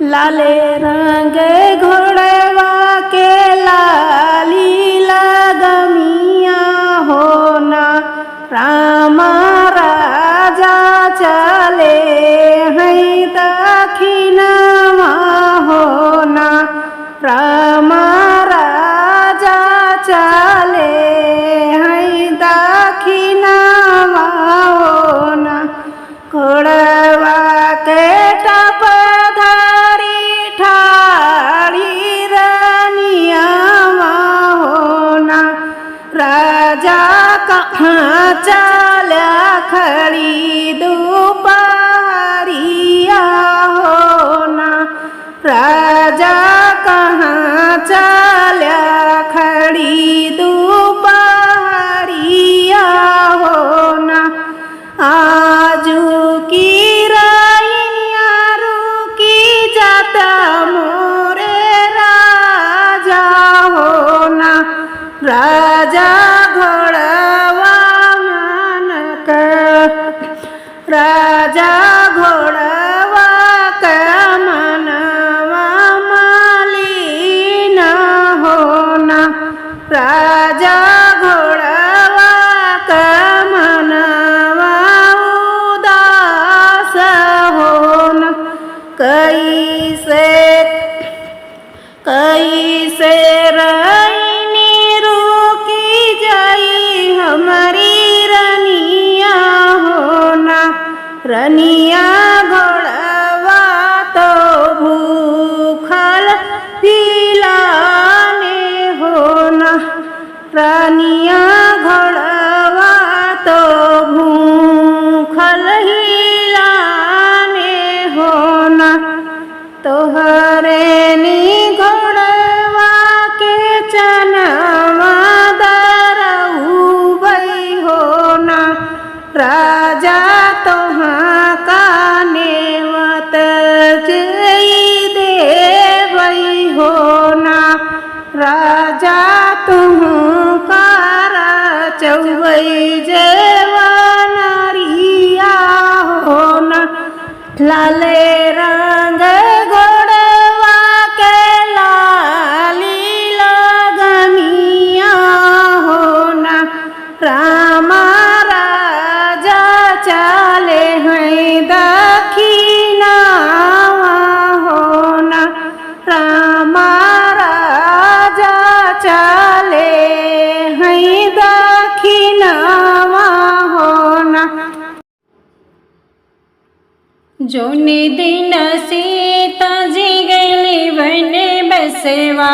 लाले रंग घोड़वा के लाली लगमिया होना राम राजा चले हैं दखिनवा होना राम राजा चले हैं दखिनवा होना घोड़वा के टप धारी ठाड़ी रानियावा होना राजा कहाँ चला खड़ी दोपहरिया होना राजा कहाँ चला खड़ी दोपहरिया होना आजू की राइया रुकी जाता मोरे राजा होना राजा घोड़वा मानक राजा घोड़वा का मनवा मालिन होना राजा घोड़वा का मनवा उदास होना कैसे रैनी रुकी जाई हमारी रनिया होना रनिया घोड़वा तो भूखल पिलाने होना रनिया घोड़वा तो भूखल हिलाने होना तोहरे नी घोड़वा के चनवा दरउबई होना राजा तोहाँ का नेवत जई देवई होना राजा तुह कार चौबई जेवनरिया होना लाले रंग घोड़वा के लाली लगमिया होना राम राजा चले हैं दखिनवा होना राम राजा चले हैं दखिनवा होना जोने दिन सीता जी गईली बने बसवा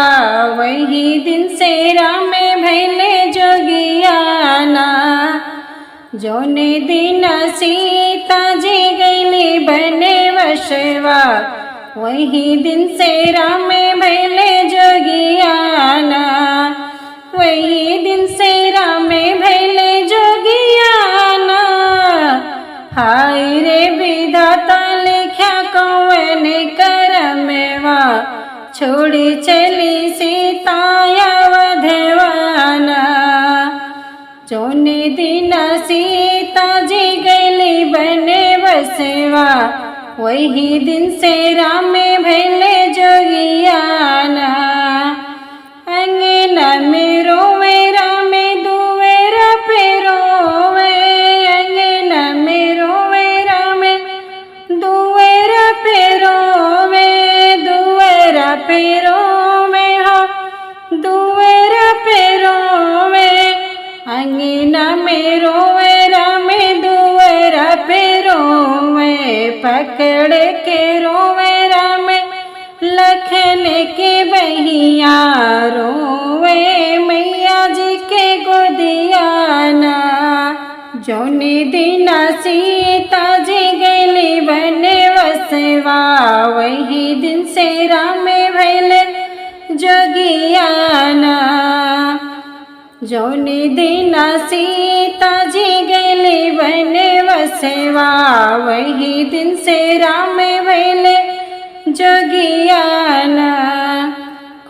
वही दिन से राम भैले जोगियाना जोने दिन सीता जी गईली बने बसवा वही दिन से राम भैले जोगियाना वही दिन से राम भैले जोगियाना हाय रे विधाता लिख्या कौन करमेवा छोड़ी चली सीता अवधवाना जोने दिन सीता जी गईली बने बसवा वही दिन से राम भैले जोगियाना अंगना में रोवे राम दुवेर पे रोवे अंगना में रोवे राम दुवेर पे रोवे दुवेर पे रोवे हो दुवेर पे रोवे अंगना में रोवे राम दुवेर पे रोवे पकड़ के रोवे राम लखन के बहिया रोवे मैया जी के गोदियाना जोने दिन सीता जी गईली बने बसवा वही दिन से राम भैले जोगियाना जोने दिन सीता जी गईली बने बसवा वही दिन से राम भैले जोगियाना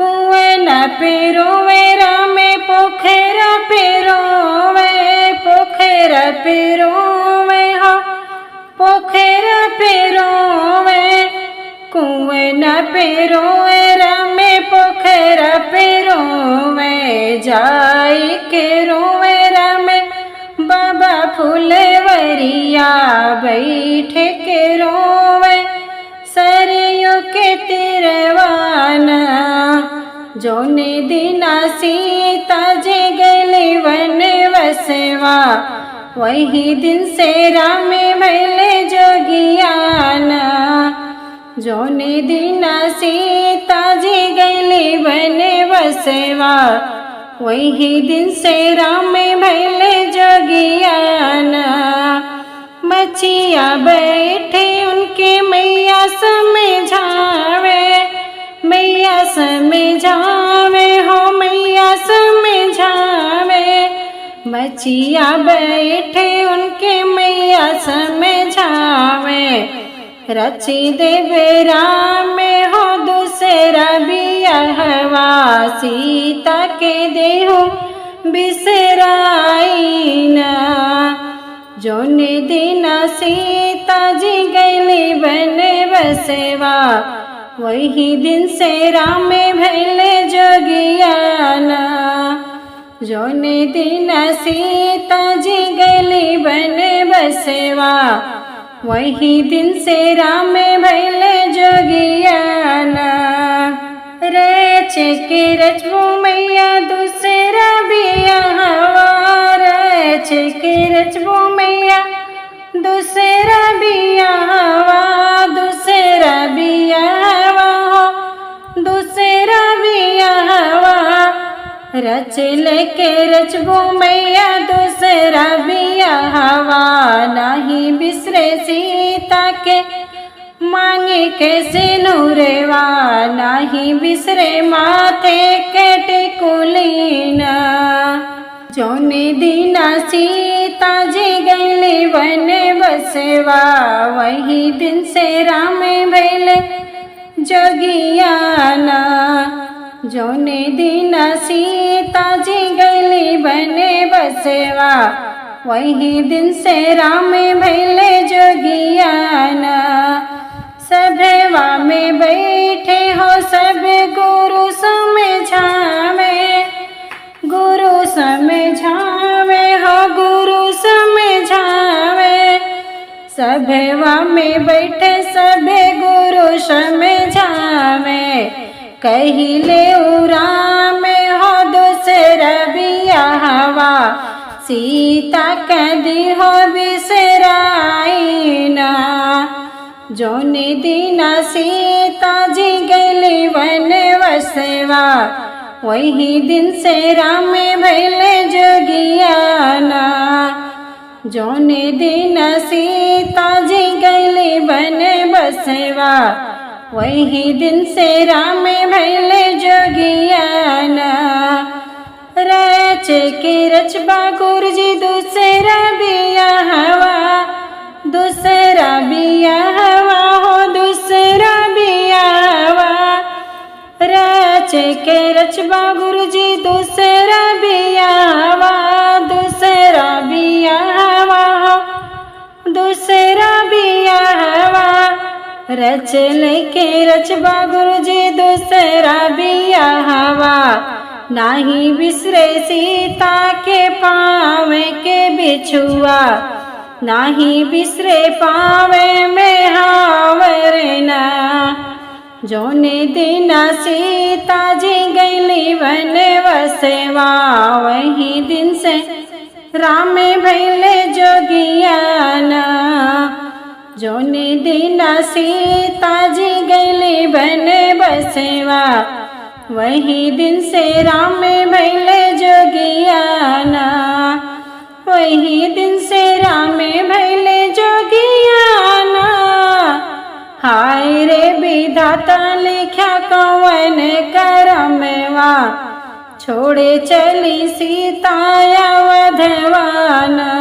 कुएं पे रोवे राम पोखरा पे रोवे पोखरा पे रोवे हो पोखरा पे रोवे कुएं पे रोए रमे पोखरा पे रोवे जाई के रोवे रमे बाबा फुलवरिया बैठे के रोवे सरयू के तिरवाना जोने दिना सीता जी गली वन वसवा वही दिन से राम भैले जोगियाना जोने दिना सीता जी गली वन वसवा वही दिन से राम भैले जोगियाना मछिया बैठे उनके मैया समझावे हो मैया समझावे मछिया बैठे उनके मैया समझावे रची देवे राम हो दूसरा बियाहवा सीता के देहु बिसराइना जोने दिना सीता जी गली बन बसवा वही दिन से राम भैले जोगियाना जोने दिना सीता जी गली बन बसवा वही दिन से राम भैले जोगियाना रच के रचबू मैया दूसरा बियाहवा रच के रचबू मैया दूसरा बियाहवा दूसरा बियाहवा हो दूसरा बियाहवा रच लेके रचबू मैया दूसरा बियाहवा नहीं बिसरे सीता के मांगे कैसे नूरेवा नहीं बिसरे माथे के टिकुलीना जोने दिना सीता जी गली वन बसवा वही दिन से राम भैले जोगियाना जोने दिना सीता जी गली वन बसवा वही दिन से राम भैले जोगियाना सभवा में बैठे हो सब गुरु समझावे हो गुरु समझावे सभवा में बैठे सभे गुरु समझावे कहिले उराम हो दूसरा बियाहवा सीता कदी हो बिसराइना जोने दिना सीता जी गली वन वसवा वही दिन से राम भैले जोगियाना जोने दिना सीता जी गली वन बसवा वही दिन से राम भैले जोगियाना रच के रचबा गुरुजी दूसरा बियाहवा दूसरा बियाहवा हो दूसरा बियाहवा रच के रचबा गुरुजी दूसरा बियाहवा दूसरा बियाहवा हो दूसरा बियाहवा रच लेके रचबा गुरुजी दूसरा बियाहवा नाही बिसरे सीता के पावे के बिछुआ नाही बिसरे पावे में हावरना जोने दिना सीता जी गली वन वसवा वही दिन से राम भैले जोगियाना जोने दिना सीता जी गली वन बसवा वही दिन से राम भैले जोगियाना वही दिन से राम भैले जोगियाना हाय रे विधाता लिखा कवन करमवा छोड़े चली सीता अवधवाना।